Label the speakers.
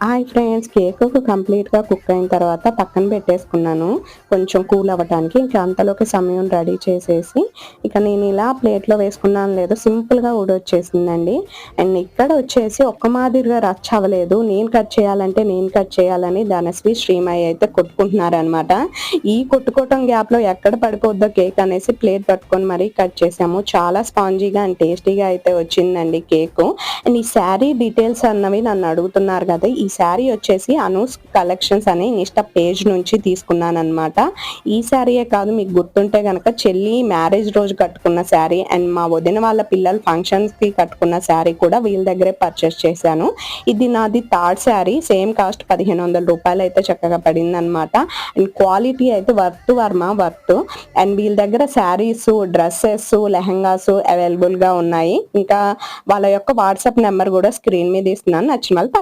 Speaker 1: Hi friends, cake కంప్లీట్గా cook అయిన తర్వాత పక్కన పెట్టేసుకున్నాను కొంచెం కూల్ అవ్వటానికి. ఇంకా అంతలోకి సమయం రెడీ చేసేసి ఇక నేను ఇలా ప్లేట్లో వేసుకున్నాను, లేదు సింపుల్గా ఊడొచ్చేసిందండి. అండ్ ఇక్కడ వచ్చేసి ఒక్క మాదిరిగా రచ్ అవ్వలేదు. నేను కట్ చేయాలంటే నేను కట్ చేయాలని ధనశ్రీ శ్రీమయ్య అయితే కొట్టుకుంటున్నారనమాట. ఈ కొట్టుకోవటం గ్యాప్లో ఎక్కడ పడిపోద్దో కేక్ అనేసి ప్లేట్ పట్టుకొని మరీ కట్ చేసాము. చాలా స్పాంజీగా అండ్ టేస్టీగా అయితే వచ్చిందండి కేకు. అండ్ ఈ శారీ డీటెయిల్స్ అన్నవి నన్ను అడుగుతున్నారు కదా. ఈ శారీ వచ్చేసి అనూస్ కలెక్షన్స్ అనే ఇన్స్టా పేజ్ నుంచి తీసుకున్నాను అనమాట. ఈ శారీయే కాదు, మీకు గుర్తుంటే గనక చెల్లి మ్యారేజ్ రోజు కట్టుకున్న శారీ అండ్ మా వదిన వాళ్ళ పిల్లల ఫంక్షన్స్ కి కట్టుకున్న శారీ కూడా వీళ్ళ దగ్గరే పర్చేస్ చేశాను. ఇది నాది థర్డ్ శారీ, సేమ్ కాస్ట్ 1500 రూపాయలు అయితే చక్కగా పడింది అనమాట. అండ్ క్వాలిటీ అయితే వర్త్ వర్మ వర్త్. అండ్ వీళ్ళ దగ్గర శారీస్, డ్రెస్సెస్, లెహంగాస్ అవైలబుల్ గా ఉన్నాయి. ఇంకా వాళ్ళ యొక్క వాట్సాప్ నెంబర్ కూడా స్క్రీన్ మీద ఇస్తున్నాను, నచ్చిన వాళ్ళు